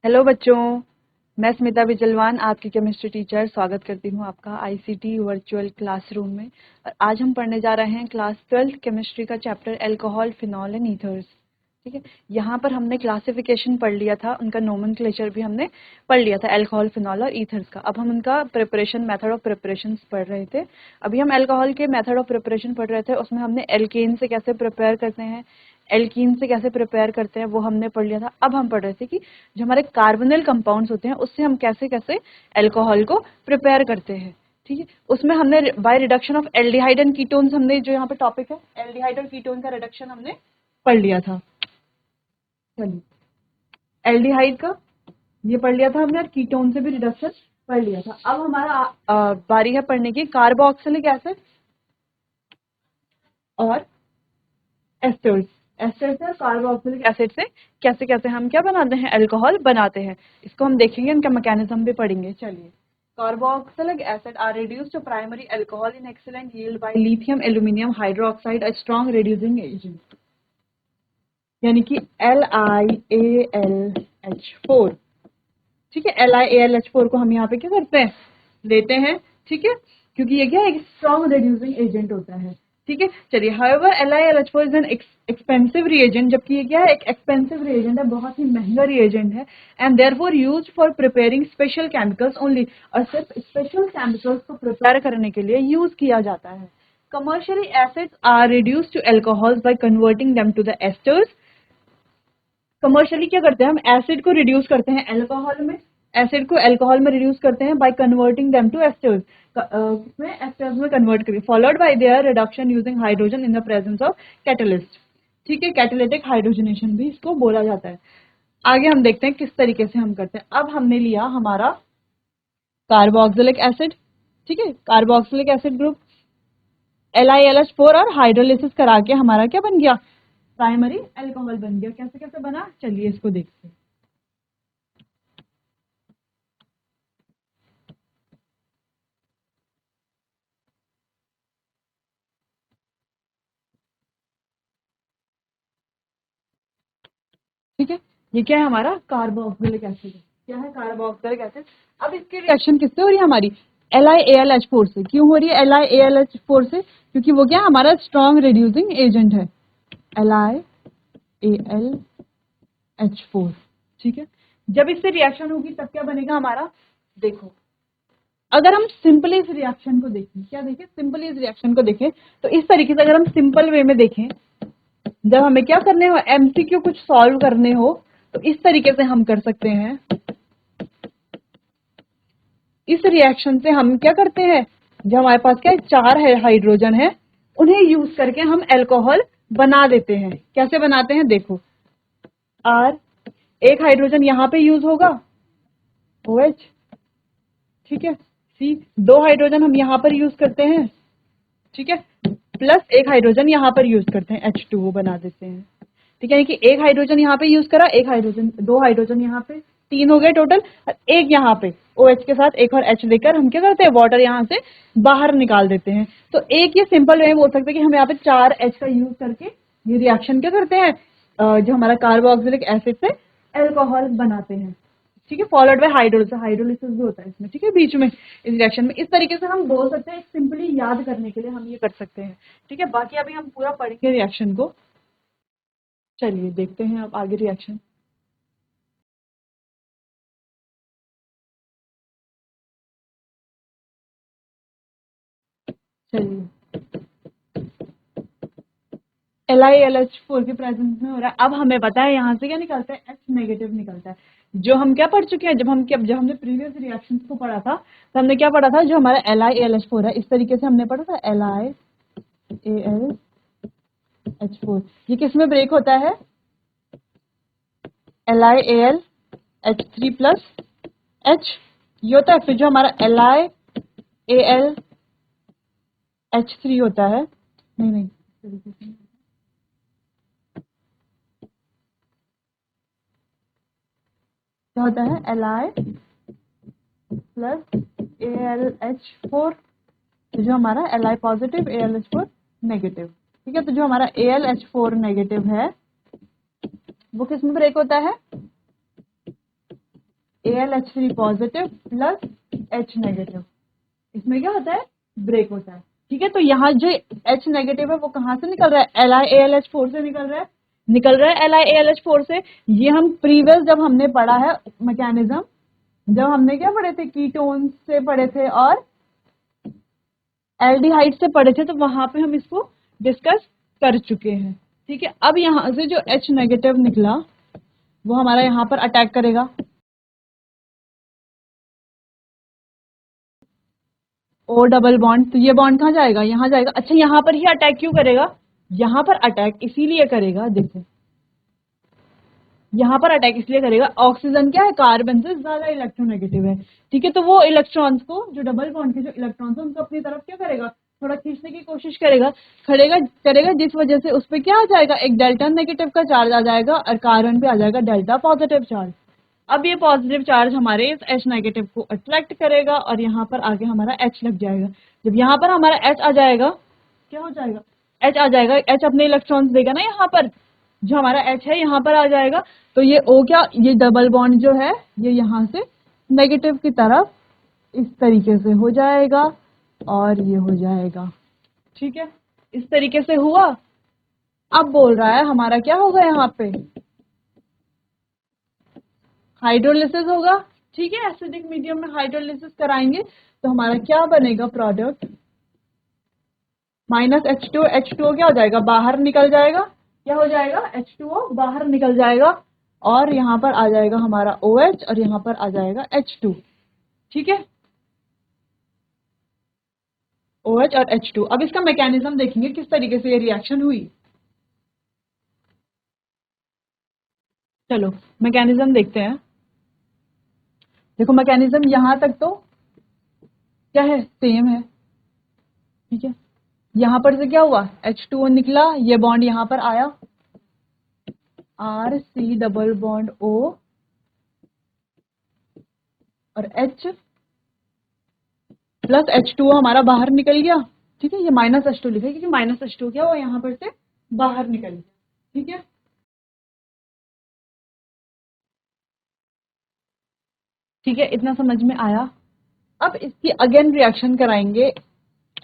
Hello बच्चों, मैं स्मिता बिजलवान आपकी केमिस्ट्री टीचर स्वागत करती हूँ आपका आईसीटी वर्चुअल क्लासरूम में। और आज हम पढ़ने जा रहे हैं क्लास 12th केमिस्ट्री का chapter alcohol, phenol and ethers. ठीक है, यहाँ पर हमने क्लासिफिकेशन पढ़ लिया था, उनका नोमेनक्लेचर भी हमने पढ़ लिया था अल्कोहल, फिनॉल और ईथर्स का। अब हम उनका प्रिपरेशन, मेथड ऑफ प्रिपरेशन पढ़ रहे थे। अभी हम अल्कोहल के मेथड ऑफ प्रिपरेशन पढ़ रहे थे, उसमें हमने एल्केन से कैसे प्रिपेयर करते हैं, एल्कीन से कैसे प्रिपेयर करते हैं वो हमने पढ़ लिया था। अब हम पढ़ रहे थे कि जो हमारे कार्बोनिल कंपाउंड्स होते हैं उससे हम कैसे कैसे अल्कोहल को प्रिपेयर करते हैं। ठीक है, उसमें हमने by reduction of aldehyde and ketones, हमने जो यहाँ पे टॉपिक है एल्डिहाइड और कीटोन का रिडक्शन हमने पढ़ लिया था। चलिए, एल्डिहाइड का ये पढ़ लिया था हमने और कीटोन से भी रिडक्शन पढ़ लिया था। अब हमारा बारी है पढ़ने की कार्बोक्सिलिक एसिड और एस्टर्स। एस्टर्स और कार्बोक्सिलिक एसिड से कैसे कैसे हम क्या बनाते हैं, अल्कोहल बनाते हैं। इसको हम देखेंगे, इनका मैकेनिज्म भी पढ़ेंगे। चलिए, carboxylic acid are reduced to primary alcohol in excellent yield by lithium aluminum hydroxide, a strong reducing agent, यानी कि LiAlH4। ठीक है, LiAlH4 को हम यहाँ पे क्या करते हैं, लेते हैं। ठीक है, क्योंकि ये क्या एक स्ट्रॉन्ग रिड्यूसिंग एजेंट होता है। ठीक है, चलिए, however LiLH4 is an expensive reagent, जबकि ये क्या है एक एक्सपेंसिव रिएजेंट है, बहुत ही महंगा रिएजेंट है। And therefore used for preparing special chemicals only, और सिर्फ स्पेशल केमिकल्स को प्रिपेयर करने के लिए यूज किया जाता है। Commercially acids are reduced to alcohols by converting them to the esters. Commercially क्या करते हैं हम, एसिड को रिड्यूस करते हैं अल्कोहल में, एसिड को अल्कोहल में रिड्यूस करते हैं by converting them to esters, किसमें, एस्टर्स में कन्वर्ट करें, followed by their reduction using hydrogen in the presence of catalyst. ठीक है, कैटालिटिक हाइड्रोजनेशन भी इसको बोला जाता है। आगे हम देखते हैं किस तरीके से हम करते हैं। अब हमने लिया हमारा कार्बोक्सिलिक एसिड। ठीक है, कार्बोक्सिलिक एसिड ग्रुप LiLH4 और हाइड्रोलिसिस करा के हमारा क्या बन गया, प्राइमरी अल्कोहल बन गया। कैसे कैसे बना, चलिए इसको देखते हैं। ठीक है, ये क्या है हमारा कार्बोक्सिलिक एसिड। क्या है कार्बोक्सिलिक एसिड। अब इसकी रिएक्शन किससे हो रही है हमारी, LiAlH4 से। क्यों हो रही है LiAlH4 से, क्योंकि वो क्या हमारा स्ट्रॉन्ग रिड्यूसिंग एजेंट है, LiAlH4। ठीक है, जब इससे रिएक्शन होगी तब क्या बनेगा हमारा, देखो, अगर हम सिंपली इस रिएक्शन को देखें, क्या देखें, सिंपली इस रिएक्शन को देखें, तो इस तरीके से अगर हम सिंपल वे में देखें, जब हमें क्या करने हो, एमसीक्यू कुछ सॉल्व करने हो, तो इस तरीके से हम कर सकते हैं। इस रिएक्शन से हम क्या करते हैं, जब हमारे पास क्या है, चार है हाइड्रोजन है, उन्हें यूज करके हम अल्कोहल बना देते हैं। कैसे बनाते हैं, देखो, आर, एक हाइड्रोजन यहाँ पे यूज होगा, OH। ठीक है, सी, दो हाइड्रोजन हम यहाँ पर यूज करते हैं। ठीक है, प्लस एक हाइड्रोजन यहाँ पर यूज करते हैं, H2O बना देते हैं। ठीक है, यानी कि एक हाइड्रोजन यहाँ पे यूज करा, एक हाइड्रोजन, दो हाइड्रोजन यहाँ पे, तीन हो गए टोटल, और एक यहाँ पे OH के साथ एक और H लेकर हम क्या करते हैं, वाटर यहाँ से बाहर निकाल देते हैं। तो एक ये सिंपल वे में बोल सकते हैं कि हम यहाँ पे चार H का यूज करके ये रिएक्शन क्या करते हैं, जो हमारा कार्बोक्सिलिक एसिड से अल्कोहल बनाते हैं। ठीक है, फॉलोड बाय हाइड्रोलिसिस, हाइड्रोलिसिस भी होता है इसमें। ठीक है, बीच में इस रिएक्शन में इस तरीके से हम बोल सकते हैं, सिंपली याद करने के लिए हम ये कर सकते हैं। ठीक है, बाकी अभी हम पूरा पढ़ेंगे रिएक्शन को। चलिए देखते हैं अब आगे रिएक्शन। चलिए, LiLH4 के प्रेजेंस में हो रहा है। अब हमें पता है यहाँ से क्या निकलता है, H नेगेटिव निकलता है। जो हम क्या पढ़ चुके हैं, जब हमने प्रीवियस रिएक्शंस को पढ़ा था, तो हमने क्या पढ़ा था, जो हमारा LiAlH4 है, इस तरीके से हमने पढ़ा था, LiAlH4। ये किस में ब्रेक होता है, LiAlH3 प्लस H, ये होता है। फिर जो हमारा LiAlH3 होता है, नहीं नहीं, इस तरीके से क्या होता है, Li प्लस AlH4, तो जो हमारा Li पॉजिटिव, AlH4 नेगेटिव। ठीक है, तो जो हमारा AlH4 नेगेटिव है वो किस में ब्रेक होता है, AlH3 positive plus H negative, इसमें क्या होता है, ब्रेक होता है। ठीक है, तो यहाँ जो H नेगेटिव है वो कहाँ से निकल रहा है, LiAlH4 से निकल रहा है LiAlH4 से। ये हम प्रीवियस जब हमने पढ़ा है मैकेनिज्म, जब हमने क्या पढ़े थे, कीटोन से पढ़े थे और एल्डिहाइड से पढ़े थे, तो वहां पे हम इसको डिस्कस कर चुके हैं। ठीक है, अब यहाँ से जो H नेगेटिव निकला वो हमारा यहाँ पर अटैक करेगा, O डबल बॉन्ड, तो ये बॉन्ड कहाँ जाएगा, यहाँ जाएगा। अच्छा, यहाँ पर ही अटैक क्यों करेगा, यहाँ पर अटैक इसीलिए करेगा, देखो यहाँ पर अटैक इसलिए करेगा, ऑक्सीजन क्या है, कार्बन से ज्यादा इलेक्ट्रोनेगेटिव है। ठीक है, तो वो इलेक्ट्रॉन्स को, जो डबल बॉन्ड के जो इलेक्ट्रॉन्स है उनको अपनी तरफ क्या करेगा, थोड़ा खींचने की कोशिश करेगा, करेगा, जिस वजह से उस पर क्या आ जाएगा, एक डेल्टा नेगेटिव का चार्ज आ जाएगा और कार्बन पे आ जाएगा डेल्टा पॉजिटिव चार्ज। अब ये पॉजिटिव चार्ज हमारे इस H नेगेटिव को अट्रैक्ट करेगा और यहाँ पर आगे हमारा H लग जाएगा। जब यहाँ पर हमारा H आ जाएगा, क्या हो जाएगा, H आ जाएगा, H अपने इलेक्ट्रॉन्स देगा ना, यहाँ पर जो हमारा H है यहाँ पर आ जाएगा, तो ये O क्या, ये डबल बॉन्ड जो है ये यहाँ से नेगेटिव की तरफ इस तरीके से हो जाएगा और ये हो जाएगा। ठीक है, इस तरीके से हुआ। अब बोल रहा है हमारा क्या होगा, यहाँ पे हाइड्रोलिसिस होगा। ठीक है, एसिडिक मीडियम में हाइड्रोलिसिस कराएंगे तो हमारा क्या बनेगा, प्रोडक्ट -H2O, H2O क्या हो जाएगा, बाहर निकल जाएगा, क्या हो जाएगा, H2O बाहर निकल जाएगा और यहाँ पर आ जाएगा हमारा OH और यहाँ पर आ जाएगा H2। ठीक है, OH और H2। अब इसका मैकेनिज्म देखेंगे किस तरीके से ये रिएक्शन हुई। चलो मैकेनिज्म देखते हैं। देखो मैकेनिज्म यहाँ तक तो क्या है, सेम है। ठीक है, यहाँ पर से क्या हुआ, H2O निकला, ये बॉन्ड यहाँ पर आया, RC डबल बॉन्ड O और H प्लस H2O हमारा बाहर निकल गया। ठीक है, ये -H2 लिखा है क्योंकि -H2 क्या हुआ, यहाँ पर से बाहर निकल गया। ठीक है, ठीक है, इतना समझ में आया। अब इसकी अगेन रिएक्शन कराएंगे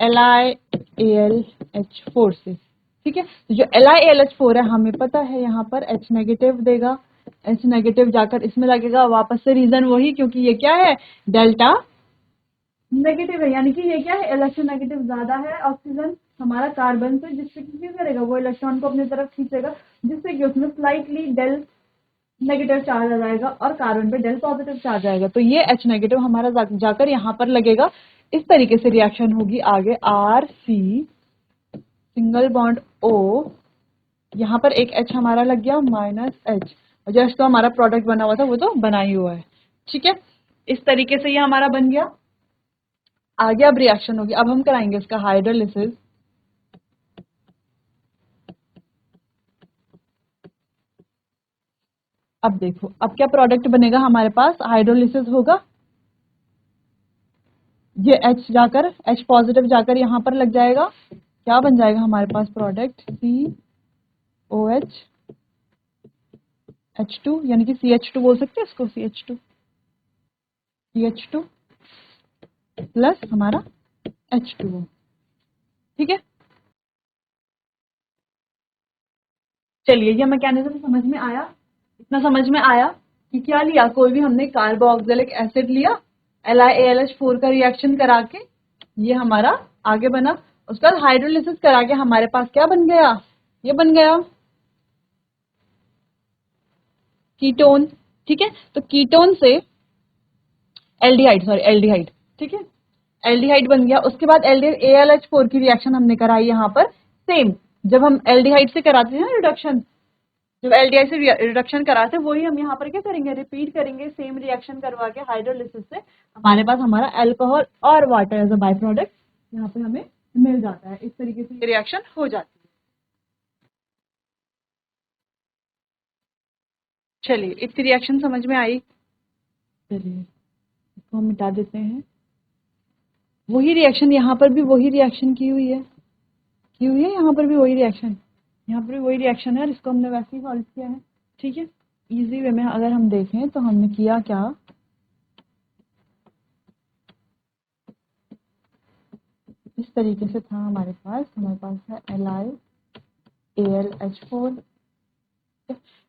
LiAlH4 से। ठीक है, तो जो LiAlH4 है हमें पता है यहाँ पर H नेगेटिव देगा, H नेगेटिव जाकर इसमें लगेगा वापस से, रीजन वही, क्योंकि ये क्या है, डेल्टा नेगेटिव है, यानी कि ये क्या है, इलेक्ट्रोनेगेटिव ज्यादा है ऑक्सीजन हमारा कार्बन से, जिससे कि क्या करेगा, वो इलेक्ट्रॉन को अपनी तरफ खींचेगा, जिससे कि उसमें स्लाइटली डेल नेगेटिव चार्ज आ जाएगा और कार्बन पे डेल पॉजिटिव चार्ज आएगा। तो ये H नेगेटिव हमारा जाकर यहाँ पर लगेगा, इस तरीके से रिएक्शन होगी आगे, RC सिंगल बॉन्ड O, यहाँ पर एक H हमारा लग गया -H, और जो इसका हमारा प्रोडक्ट बना हुआ था वो तो बना ही हुआ है। ठीक है, इस तरीके से ये हमारा बन गया। आगे अब रिएक्शन होगी, अब हम कराएंगे इसका हाइड्रोलिसिस। अब देखो, अब क्या प्रोडक्ट बनेगा हमारे पास, हाइड्रोलिसिस होगा, ये H जाकर, H पॉजिटिव जाकर यहाँ पर लग जाएगा, क्या बन जाएगा हमारे पास प्रोडक्ट, COH H2, यानी कि CH2 बोल सकते हैं इसको, CH2 प्लस हमारा H2O। ठीक है, चलिए ये मैकेनिज्म समझ में आया। इतना समझ में आया कि क्या लिया, कोई भी हमने कार्बोक्सिलिक एसिड लिया, LiAlH4 का रिएक्शन करा के ये हमारा आगे बना, उसका हाइड्रोलिसिस करा के हमारे पास क्या बन गया, ये बन गया कीटोन। ठीक है, तो कीटोन से एल्डिहाइड, ठीक है, एल्डिहाइड बन गया। उसके बाद AlH4 की रिएक्शन हमने कराई यहाँ पर, सेम जब हम एल्डिहाइड से कराते हैं रिडक्शन, जब एल्डिहाइड से रिडक्शन कराते हैं वही हम यहाँ पर क्या करेंगे, रिपीट करेंगे, सेम रिएक्शन करवा के हाइड्रोलिसिस से हमारे पास हमारा अल्कोहल और water as a by product यहाँ पे हमें मिल जाता है। इस तरीके से रिएक्शन हो जाती है। चलिए इतनी रिएक्शन समझ में आई, चलिए इसको हम मिटा देते हैं। वही रिएक्शन यहाँ पर भी वही रिएक्शन की हुई है, यहाँ पर भी वही रिएक्शन, यहाँ पर भी वही रिएक्शन है और इसको हमने वैसे ही सॉल्व किया है। ठीक है, इजी वे में अगर हम देखें तो हमने किया क्या, इस तरीके से था हमारे पास है LiAlH4।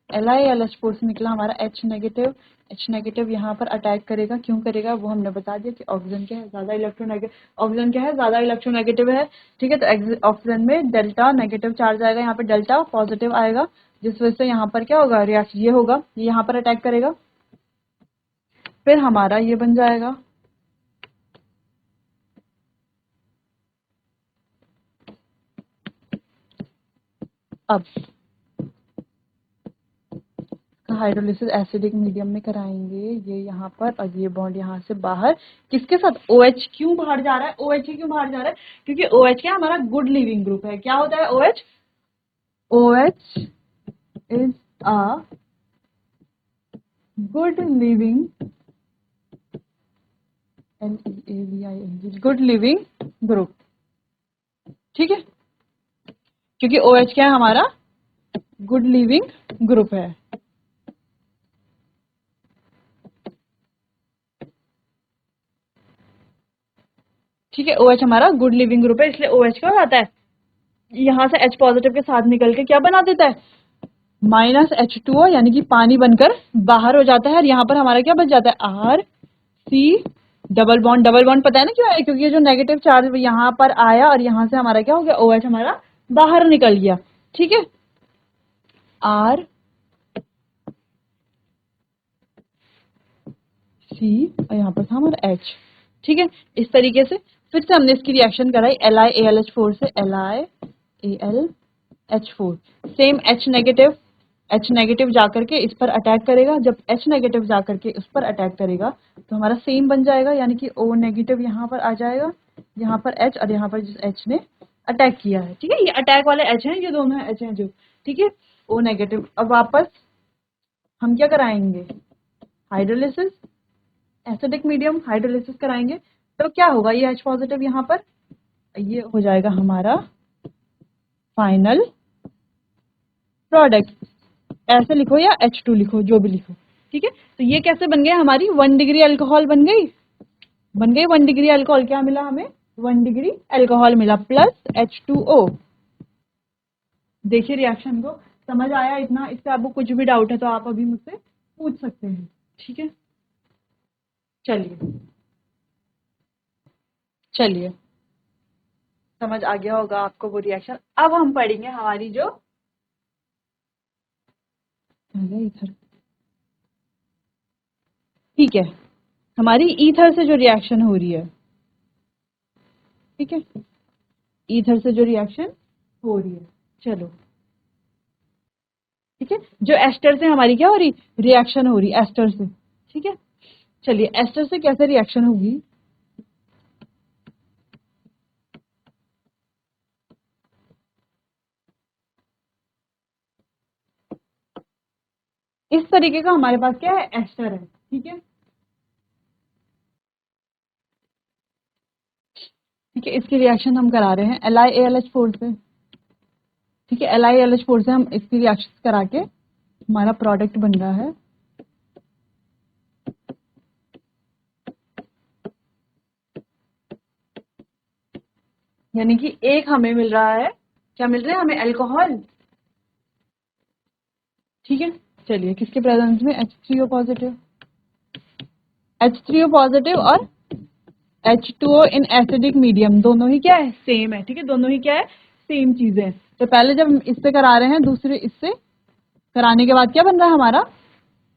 LiAlH4 से निकला हमारा H नेगेटिव। H नेगेटिव यहाँ पर अटैक करेगा, क्यों करेगा वो हमने बता दिया कि ऑक्सीजन क्या है, ज़्यादा इलेक्ट्रोनेगेटिव, ऑक्सीजन क्या है, ज़्यादा इलेक्ट्रोनेगेटिव है। ठीक है, तो ऑक्सीजन में डेल्टा नेगेटिव चार्ज आएगा, यहाँ पर डेल्टा पॉजिटिव आएगा, जिस वजह से यहाँ पर क्या होगा, रिएक्शन ये होगा, ये यहाँ पर अटैक करेगा, फिर हमारा ये बन जाएगा अब हाइड्रोलिसिस एसिडिक मीडियम में कराएंगे, ये यहाँ पर और ये बॉन्ड यहाँ से बाहर, किसके साथ, OH। क्यों बाहर जा रहा है, OH ही क्यों बाहर जा रहा है, क्योंकि OH क्या हमारा गुड लिविंग ग्रुप है। क्या होता है OH? OH is a good living, LEAVING, good leaving group. ठीक है, क्योंकि OH क्या है हमारा गुड लिविंग ग्रुप है। ठीक है, OH हमारा गुड लिविंग ग्रुप है, इसलिए OH क्या हो जाता है, यहाँ से H पॉजिटिव के साथ निकल के क्या बना देता है, -H2O, यानी कि पानी बनकर बाहर हो जाता है, और यहाँ पर हमारा क्या बच जाता है, RC डबल बॉन्ड पता है ना क्यों है, क्योंकि ये जो नेगेटिव चार्ज यहाँ पर आया और यहाँ से हमारा क्या हो गया, OH हमारा बाहर निकल गया। ठीक है, RC और यहाँ पर था हमारा H। ठीक है, इस तरीके से फिर से हमने इसकी रिएक्शन कराई LiAlH4 से LiAlH4, सेम H नेगेटिव जाकर के इस पर अटैक करेगा, जब H नेगेटिव जाकर के उस पर अटैक करेगा तो हमारा सेम बन जाएगा, यानी कि O नेगेटिव यहाँ पर आ जाएगा, यहाँ पर H और यहाँ पर जिस H ने अटैक किया है। ठीक है, ये अटैक वाले H हैं, ये दोनों H हैं जो, ठीक है, O नेगेटिव। अब वापस हम क्या कराएंगे, हाइड्रोलिसिस एसिडिक मीडियम, हाइड्रोलिसिस कराएंगे, तो क्या होगा, ये H पॉजिटिव यहाँ पर, ये हो जाएगा हमारा फाइनल प्रोडक्ट, ऐसे लिखो या H2 लिखो, जो भी लिखो। ठीक है, तो ये कैसे बन गया, हमारी 1 डिग्री अल्कोहल बन गई 1 डिग्री अल्कोहल। क्या मिला हमें, 1 डिग्री अल्कोहल मिला प्लस H2O। देखिए रिएक्शन को, समझ आया इतना, इससे आपको कुछ भी डाउट है तो आप अभी मुझसे पूछ सकते हैं। ठीक है, चलिए चलिए, समझ आ गया होगा आपको वो रिएक्शन। अब हम पढ़ेंगे हमारी जो इधर, ठीक है, हमारी ईथर से जो रिएक्शन हो रही है, ठीक है, ईथर से जो रिएक्शन हो रही है, चलो, ठीक है, जो एस्टर से हमारी क्या हो रही, रिएक्शन हो रही एस्टर से। ठीक है, चलिए एस्टर से कैसे रिएक्शन होगी, इस तरीके का हमारे पास क्या है, एस्टर है। ठीक है, ठीक है, इसकी रिएक्शन हम करा रहे हैं LiAlH4 से। ठीक है, LiAlH4 से हम इसकी रिएक्शन करा के हमारा प्रोडक्ट बन रहा है यानी कि एक हमें मिल रहा है, क्या मिल रहा है हमें, अल्कोहल। ठीक है, चलिए किसके प्रेजेंस में, H3O पॉजिटिव, H3O पॉजिटिव और H2O इन एसिडिक मीडियम, दोनों ही क्या है, सेम है। ठीक है, दोनों ही क्या है, सेम चीजें हैं। तो पहले जब हम इससे करा रहे हैं, दूसरे इससे कराने के बाद क्या बन रहा है हमारा,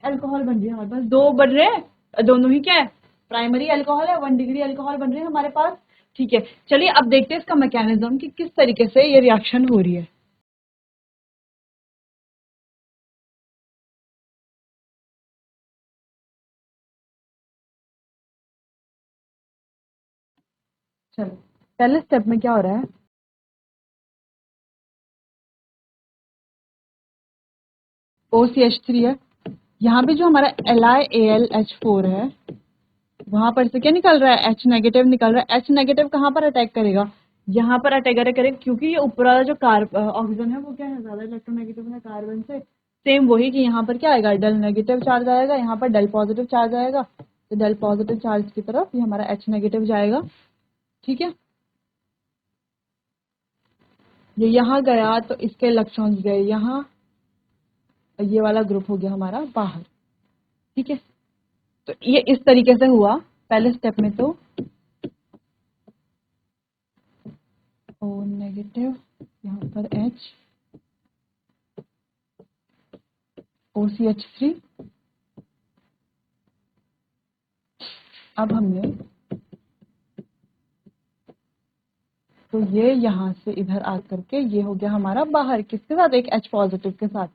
अल्कोहल बन रही है हमारे पास, दो बन रहे हैं, दोनों ही क्या है, प्राइमरी अल्कोहल है, 1 डिग्री अल्कोहल बन रहे हैं हमारे पास। ठीक है, चलिए अब देखते हैं इसका मैकेनिज्म कि किस तरीके से ये रिएक्शन हो रही है। चलो पहले स्टेप में क्या हो रहा है, OCH3 है, यहाँ पे जो हमारा LiAlH4 है, वहां पर से क्या निकल रहा है, H नेगेटिव निकल रहा है। H नेगेटिव कहाँ पर अटैक करेगा, यहाँ पर अटैक करेगा, क्योंकि ये ऊपर वाला जो ऑक्सीजन है वो क्या है, ज्यादा इलेक्ट्रोनेगेटिव है कार्बन से। सेम वही कि यहाँ पर क्या आएगा, डल नेगेटिव चार्ज आएगा, यहाँ पर डल पॉजिटिव चार्ज आएगा, तो डल पॉजिटिव चार्ज की तरफ ये हमारा H नेगेटिव जाएगा। ठीक है, ये यहाँ गया तो इसके इलेक्ट्रॉन्स गए यहाँ, और ये वाला ग्रुप हो गया हमारा बाहर। ठीक है, तो ये इस तरीके से हुआ पहले स्टेप में। तो O नेगेटिव, यहाँ पर H, OCH3। अब हमने तो ये यहाँ से इधर आ करके ये हो गया हमारा बाहर, किसके साथ, एक H पॉजिटिव के साथ।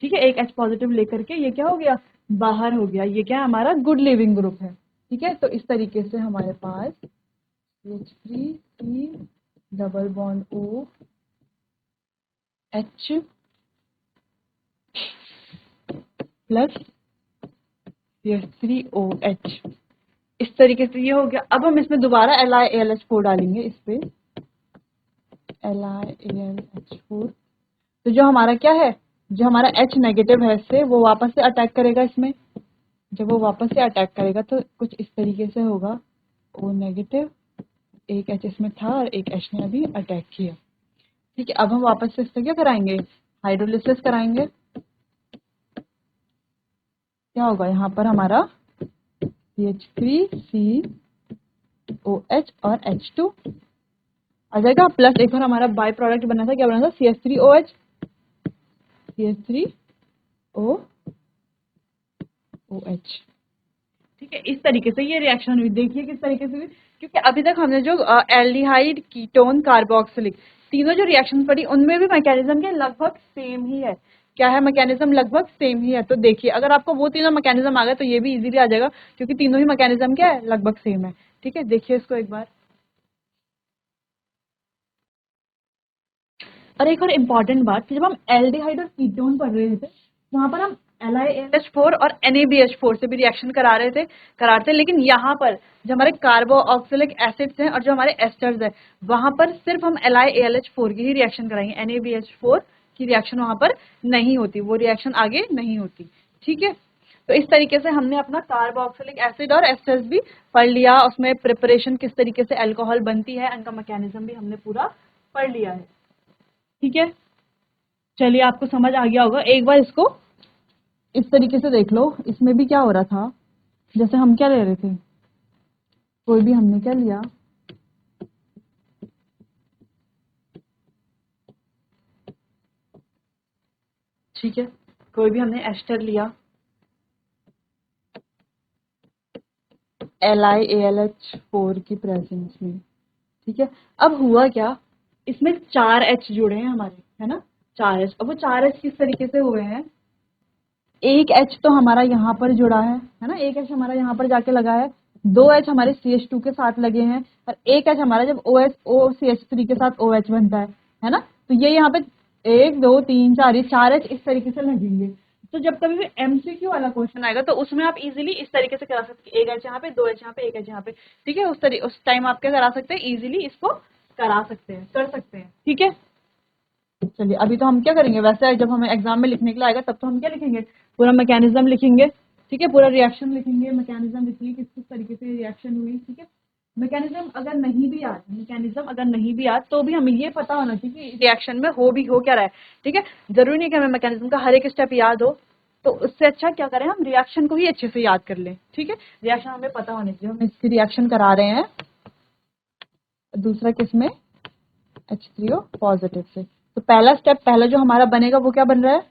ठीक है, एक H पॉजिटिव लेकर के ये क्या हो गया, बाहर हो गया। ये क्या है, हमारा गुड लिविंग ग्रुप है। ठीक है, तो इस तरीके से हमारे पास CH3C double bond O H plus CH3OH, इस तरीके से ये हो गया। अब हम इसमें दोबारा LiAlH4 डालेंगे, इस पे LiAlH4। तो जो हमारा क्या है, जो हमारा H नेगेटिव है इससे, वो वापस से अटैक करेगा इसमें। जब वो वापस से अटैक करेगा तो कुछ इस तरीके से होगा, O नेगेटिव, एक H इसमें था और एक H ने अभी अटैक किया। ठीक है, अब हम वापस से इससे क्या कराएंगे, हाइड्रोलिसिस कराएंगे। क्या होगा यहाँ पर हमारा CH3COH और H2 आ जाएगा, प्लस एक बार हमारा बाय प्रोडक्ट बना था, क्या बना था, CH3OH, CH3OH। ठीक है, इस तरीके से ये रिएक्शन हुई। देखिए किस तरीके से हुई, क्योंकि अभी तक हमने जो एल्डिहाइड, कीटोन, कार्बोक्सिलिक तीनों जो रिएक्शन पढ़ी, उनमें भी मैकेनिज्म के लगभग सेम ही है। क्या है, मैकेनिज्म लगभग सेम ही है। तो देखिए अगर आपको वो तीनों मैकेनिज्म आ गए तो ये भी इजीली आ जाएगा, क्योंकि तीनों ही मैकेनिज्म क्या है, लगभग सेम है। ठीक है, देखिए इसको एक बार। और एक और इम्पॉर्टेंट बात, जब हम एल्डिहाइड और कीटोन पढ़ रहे थे, वहां पर हम LiAlH4 और NaBH4 से भी रिएक्शन कराते, लेकिन यहाँ पर जो हमारे कार्बोक्सिलिक एसिड्स हैं और जो हमारे एस्टर्स हैं, वहां पर सिर्फ हम LiAlH4 की ही रिएक्शन कराएंगे। NaBH4 की रिएक्शन वहां पर नहीं होती, वो रिएक्शन आगे नहीं होती। ठीक है, तो इस तरीके से हमने अपना कार्बोक्सिलिक एसिड और एस्टर्स भी पढ़ लिया, उसमें प्रिपरेशन किस तरीके से अल्कोहल बनती है, उनका मैकेनिज्म भी हमने पूरा पढ़ लिया है। ठीक है, चलिए आपको समझ आ गया होगा। एक बार इसको इस तरीके से देख लो, इसमें भी क्या हो रहा था, जैसे हम क्या ले रहे थे, कोई भी हमने क्या लिया, ठीक है, कोई भी हमने एस्टर लिया, LiAlH4 की प्रेजेंस में। ठीक है, अब हुआ क्या, इसमें 4 H जुड़े हैं हमारे, है ना, 4 H। अब वो 4 H किस तरीके से हुए हैं, एक H तो हमारा यहाँ पर जुड़ा है ना, एक H हमारा यहाँ पर जाके लगा है, 2 H हमारे CH2 के साथ लगे हैं, और एक H हमारा जब OCH3 के साथ OH बनता है ना, तो ये यहाँ पे 1 2 3 4, ये 4 H इस तरीके से लगेंगे। तो जब कभी भी MCQ वाला क्वेश्चन आएगा तो उसमें आप इजीली इस तरीके से करा सकते हैं, एक H यहाँ पे, 2 H यहाँ पे, एक H यहाँ पे। ठीक है, उस टाइम आप क्या करा सकते हैं, इजीली इसको करा सकते हैं, कर सकते हैं। ठीक है, चलिए अभी तो हम क्या करेंगे, वैसे जब हमें एग्जाम में लिखने के लिए आएगा तब तो हम क्या लिखेंगे, पूरा मैकेनिज्म लिखेंगे। ठीक है, पूरा रिएक्शन लिखेंगे, मैकेनिज्म लिखेंगे किस किस तरीके से रिएक्शन हुई। ठीक है, मैकेनिज्म अगर नहीं भी याद तो भी हमें ये पता होना चाहिए कि रिएक्शन में हो क्या रहा है। ठीक है, जरूरी नहीं कि हमें मैकेनिज्म का हर एक स्टेप याद हो, तो उससे अच्छा क्या करें, हम रिएक्शन को ही अच्छे से याद कर लें। ठीक है, रिएक्शन हमें पता होनी चाहिए, हम इसकी रिएक्शन करा रहे हैं दूसरा किसमें, H3O पॉजिटिव से। तो पहला स्टेप, पहला जो हमारा बनेगा वो क्या बन रहा है,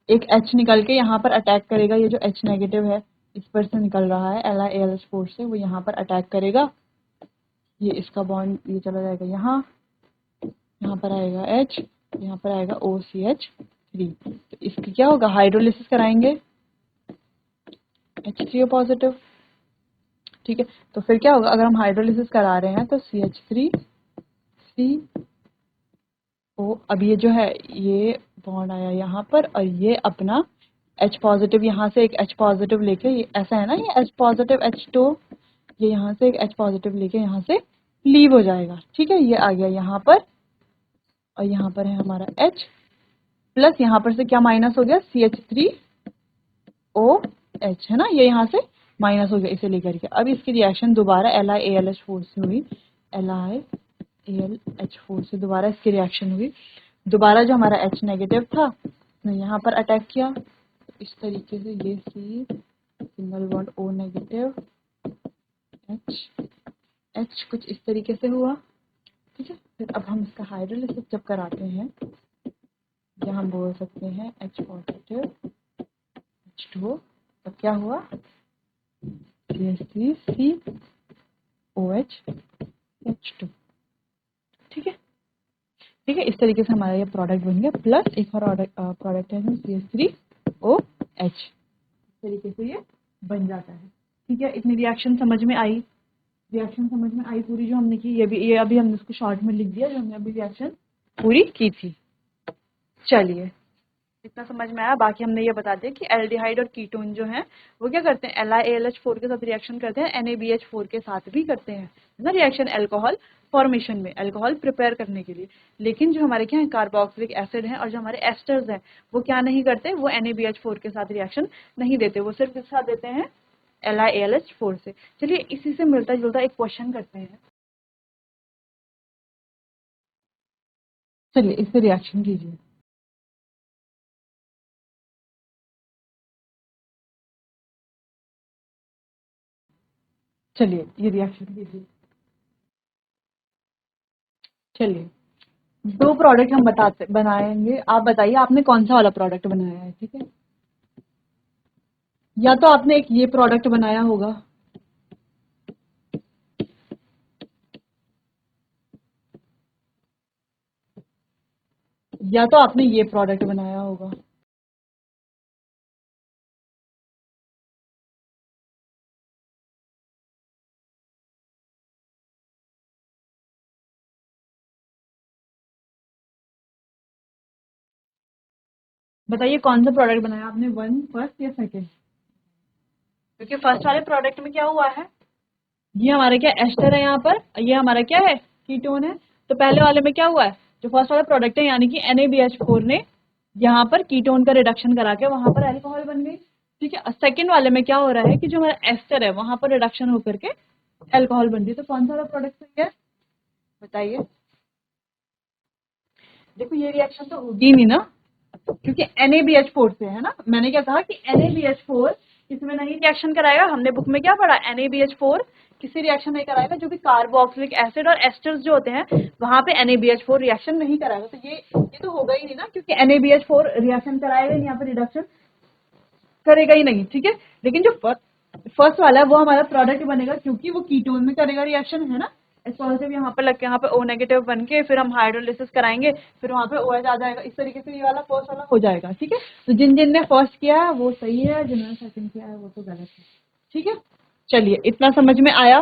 एक H निकल के यहाँ पर अटैक करेगा, ये जो H नेगेटिव है इस पर से निकल रहा है LiAlH4 से, वो यहाँ पर अटैक करेगा, ये इसका बॉन्ड ये चला जाएगा यहाँ, यहाँ पर आएगा H, यहाँ पर आएगा OCH3। तो इसकी क्या होगा, हाइड्रोलिसिस कराएंगे, H3O पॉजिटिव। ठीक है, तो फिर क्या होगा, अगर हम हाइड्रोलिसिस करा रहे हैं तो CH3CO, अब ये जो है ये बॉन्ड आया यहाँ पर, और ये अपना H पॉजिटिव यहाँ से एक H पॉजिटिव लेके, ये ऐसा है ना, ये H पॉजिटिव H2, ये यहाँ से एक H पॉजिटिव लेके यहाँ से लीव हो जाएगा। ठीक है, ये आ गया यहाँ पर, और यहाँ पर है हमारा H, प्लस यहाँ पर से क्या माइनस हो गया, CH3OH, है ना, ये यहाँ से माइनस हो गया इसे लेकर के। अब इसकी रिएक्शन दोबारा LiAlH4 से हुई, LiAlH4 से दोबारा इसकी रिएक्शन हुई। दोबारा जो हमारा H नेगेटिव था उसने यहाँ पर अटैक किया, तो इस तरीके से ये C single bond O negative H कुछ इस तरीके से हुआ, ठीक है। फिर अब हम इसका हाइड्रोलिसिस जब कराते हैं, या हम बोल सकते हैं H पॉजिटिव H2O, तो क्या हुआ CH3COH H2, ठीक है, ठीक है। इस तरीके से हमारा ये प्रोडक्ट बन गया। प्लस एक और प्रोडक्ट है CH3OH, इस तरीके से ये बन जाता है, ठीक है। इतनी रिएक्शन समझ में आई, रिएक्शन समझ में आई पूरी जो हमने की। ये अभी हमने इसको शॉर्ट में लिख दिया जो हमने अभी रिएक्शन पूरी की थी। चलिए, इतना समझ में आया। बाकी हमने ये बता दिया कि एल्डिहाइड और कीटोन जो हैं वो क्या करते हैं, LiAlH4 के साथ रिएक्शन करते हैं, NaBH4 के साथ भी करते हैं ना रिएक्शन, अल्कोहल फॉर्मेशन में, अल्कोहल प्रिपेयर करने के लिए। लेकिन जो हमारे क्या है कार्बोक्सिलिक एसिड हैं और जो हमारे एस्टर्स हैं वो क्या नहीं करते, वो NaBH4 के साथ रिएक्शन नहीं देते, वो सिर्फ किसके साथ देते हैं, LiAlH4 से। चलिए इसी से मिलता जुलता एक क्वेश्चन करते हैं। चलिए इससे रिएक्शन कीजिए। चलिए ये रिएक्शन कीजिए। चलिए दो प्रोडक्ट हम बनाएंगे, आप बताइए आपने कौन सा वाला प्रोडक्ट बनाया है, ठीक है। या तो आपने एक ये प्रोडक्ट बनाया होगा, या तो आपने ये प्रोडक्ट बनाया होगा। बताइए कौन सा प्रोडक्ट बनाया आपने, वन फर्स्ट या सेकंड। क्योंकि फर्स्ट वाले प्रोडक्ट में क्या हुआ है, ये हमारा क्या एस्टर है यहाँ पर, ये हमारा क्या है कीटोन है। तो पहले वाले में क्या हुआ है, जो फर्स्ट वाला प्रोडक्ट है यानी कि NaBH4 ने यहाँ पर कीटोन का रिडक्शन करा के वहां पर अल्कोहल बन गई, ठीक है। सेकंड वाले में क्या हो रहा है कि जो हमारा एस्टर है वहां पर रिडक्शन होकर के अल्कोहल बन रही है। तो कौन सा वाला प्रोडक्ट सही है बताइए। देखो ये रिएक्शन तो होगी नहीं ना, क्योंकि NaBH4 से है ना। मैंने क्या कहा कि NaBH4 इसमें नहीं रिएक्शन कराएगा, हमने बुक में क्या पढ़ा, NaBH4 किसी रिएक्शन नहीं कराएगा जो कि कार्बोक्सिलिक एसिड और एस्टर्स जो होते हैं वहां पे NaBH4 रिएक्शन नहीं कराएगा। तो ये तो होगा ही नहीं ना, क्योंकि NaBH4 रिएक्शन कराएगा नहीं, यहाँ पे रिडक्शन करेगा ही नहीं, ठीक है। लेकिन जो फर्स्ट वाला है वो हमारा प्रोडक्ट बनेगा क्योंकि वो कीटोन में करेगा रिएक्शन, है ना। एच पॉजिटिव यहाँ पर लग के यहाँ पे O नेगेटिव बन के फिर हम हाइड्रोलिसिस कराएंगे, फिर वहाँ पे OH आ जाएगा। इस तरीके से ये वाला फर्स्ट वाला हो जाएगा, ठीक है। तो जिन जिन ने फर्स्ट किया है वो सही है, जिन्होंने सेकंड किया है वो तो गलत है, ठीक है। चलिए इतना समझ में आया।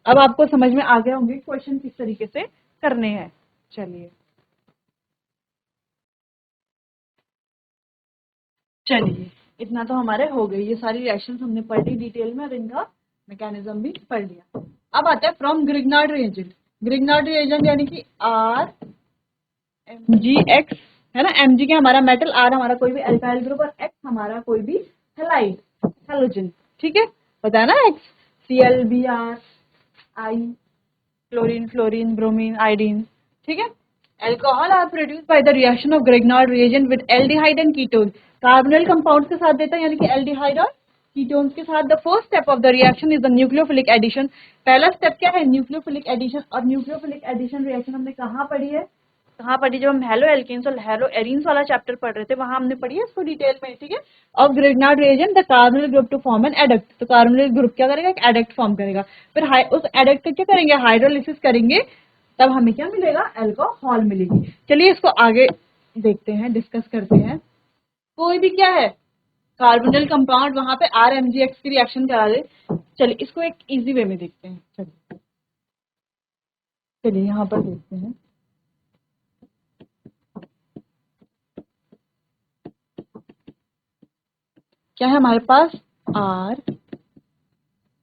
अब आपको समझ में आ गया होंगे क्वेश्चन किस तरीके से करने हैं। चलिए चलिए इतना तो हमारे हो गई, ये सारी रिएक्शंस हमने पढ़ ली डिटेल में और इनका मैकेनिज्म भी पढ़ लिया। अब आता है from Grignard reagent. Grignard reagent यानी कि RMgX, है ना। Mg के हमारा मेटल, R हमारा कोई भी अल्काइल ग्रुप और X हमारा कोई भी हैलाइड हैलोजन, ठीक है। पता है ना, X ClBr I chlorine fluorine bromine iodine, ठीक है। Alcohol are produce by the reaction of Grignard reagent with aldehyde and ketone. Carbonyl compounds के साथ देता है यानी कि एल्डिहाइड और कीटोन्स के साथ। The first step of the reaction is the nucleophilic addition. पहला स्टेप क्या है, न्यूक्लियोफिलिक एडिशन। और न्यूक्लियोफिलिक एडिशन रिएक्शन हमने कहाँ पढ़ी है, कहाँ पढ़ी, जब हम हेलो एल्केन्स और हेलो एरीन्स वाला चैप्टर पढ़ रहे थे वहां हमने पढ़ी है इसको डिटेल में, ठीक है। Of Grignard reagent the carbonyl group to form an adduct. तो कार्बोनिल ग्रुप क्या करेगा, एक एडक्ट फॉर्म करेगा। फिर उस एडक्ट का क्या करेंगे, हाइड्रोलिसिस करेंगे, तब हमें क्या मिलेगा, अल्कोहल मिलेगी। चलिए इसको आगे देखते हैं, डिस्कस करते हैं। कोई भी क्या है कार्बोनिल कंपाउंड वहां पे RMgX की रिएक्शन करा दे। चलिए इसको एक इजी वे में देखते हैं। चलिए चलिए यहाँ पर देखते हैं। क्या है हमारे पास,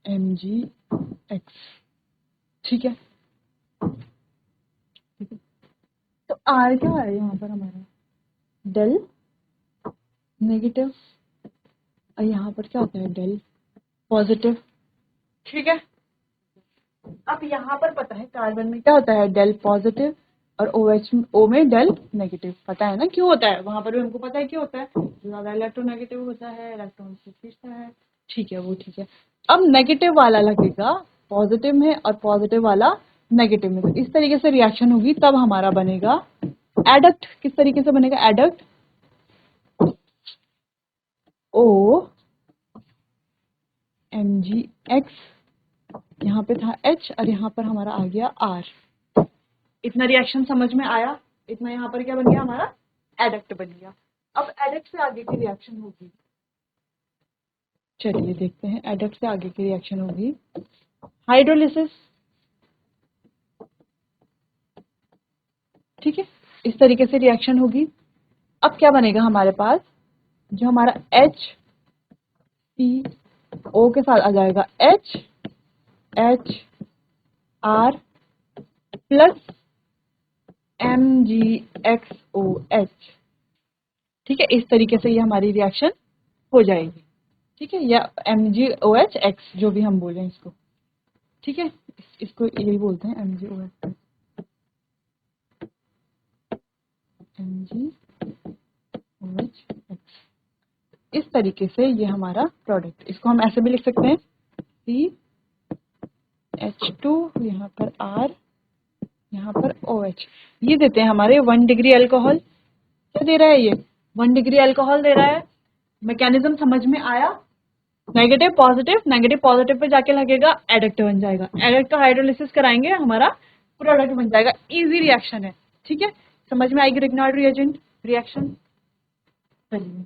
RMgX, ठीक है। तो R क्या है यहाँ पर हमारा, डेल नेगेटिव, और यहाँ पर क्या होता है, डेल पॉजिटिव, ठीक है। अब यहाँ पर पता है कार्बन में क्या होता है, डेल पॉजिटिव, और OH O में डेल नेगेटिव। पता है ना क्यों होता है, वहां पर भी हमको पता है क्यों होता है, ज्यादा इलेक्ट्रोनेगेटिव होता है, इलेक्ट्रॉन से खींचता है। ठीक है, वो ठीक है। अब नेगेटिव वाला लगेगा पॉजिटिव में और पॉजिटिव वाला नेगेटिव में, तो इस तरीके से रिएक्शन होगी, तब हमारा बनेगा एडक्ट। किस तरीके से बनेगा एडक्ट, O MgX, यहाँ पे था H और यहाँ पर हमारा आ गया R। इतना रिएक्शन समझ में आया, इतना यहाँ पर क्या बन गया हमारा एडक्ट बन गया। अब एडक्ट से आगे की रिएक्शन होगी, चलिए देखते हैं एडक्ट से आगे की रिएक्शन होगी हाइड्रोलिसिस। ठीक है, इस तरीके से रिएक्शन होगी। अब क्या बनेगा हमारे पास, जो हमारा HCO के साथ आ जाएगा HHR प्लस MgXOH। ठीक है, इस तरीके से ये हमारी रिएक्शन हो जाएगी। ठीक है, या MgOH जो भी हम बोलें इसको। ठीक है, इसको यही बोलते हैं MgOH। इस तरीके से ये हमारा प्रोडक्ट, इसको हम ऐसे भी लिख सकते हैं CH2, यहाँ पर R, यहाँ पर OH। ये देते हैं हमारे 1 डिग्री अल्कोहल। क्या दे रहा है ये, 1 डिग्री अल्कोहल दे रहा है। मैकेनिज्म समझ में आया, नेगेटिव पॉजिटिव पे जाके लगेगा एडक्ट बन जाएगा, एडक्ट का हाइड्रोलिसिस कराएंगे हमारा प्रोडक्ट बन जाएगा। इजी रिएक्शन है। ठीक है, समझ में आएगी रिग्नार्ड रिएजेंट रिएक्शन। चलिए,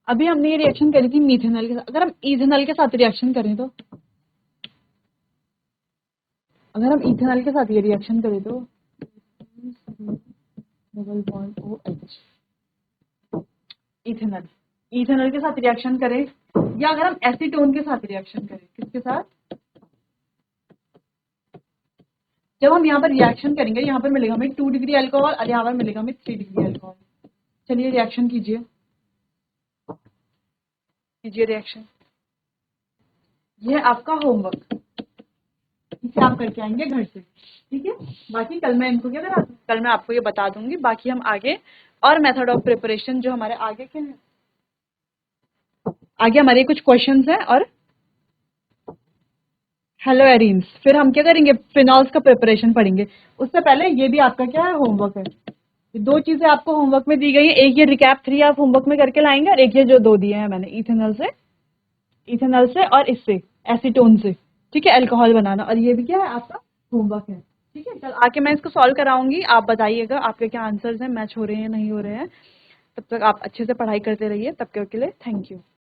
अभी हमने ये रिएक्शन करी थी मीथेनॉल के साथ, अगर हम इथेनॉल के साथ रिएक्शन करें तो, अगर हम इथेनॉल के साथ ये रिएक्शन करें तो डबल बॉन्ड OH, इथेनॉल के साथ रिएक्शन करें, या अगर हम एसीटोन के साथ रिएक्शन करें, किसके साथ, जब हम यहाँ पर रिएक्शन करेंगे, यहाँ पर मिलेगा हमें 2 डिग्री अल्कोहल और यहाँ पर मिलेगा हमें 3 डिग्री अल्कोहल। चलिए रिएक्शन कीजिए रिएक्शन। यह है आपका होमवर्क, इसे आप करके आएंगे घर से। ठीक है, बाकी कल मैं इनको क्या करा, कल मैं आपको ये बता दूंगी। बाकी हम आगे और मेथड ऑफ प्रिपरेशन जो हमारे आगे के हैं, आगे हमारे कुछ क्वेश्चंस हैं और हेलो एरीन्स, फिर हम क्या करेंगे फिनॉल्स का प्रिपरेशन पढ़ेंगे। उससे पहले ये भी आपका क्या है होमवर्क है, ये 2 चीजें आपको होमवर्क में दी गई है, एक ये रिकैप 3 आप होमवर्क में करके लाएंगे, और एक ये जो 2 दिए हैं मैंने इथेनॉल से और इससे एसीटोन से। ठीक है, अल्कोहल बनाना, और ये भी क्या है आपका होमवर्क है। ठीक है, कल आके मैं इसको सॉल्व कराऊंगी, आप बताइएगा आपके क्या आंसर्स हैं, मैच हो रहे हैं नहीं हो रहे हैं। तब तक आप अच्छे से पढ़ाई करते रहिए, तब तक के लिए थैंक यू।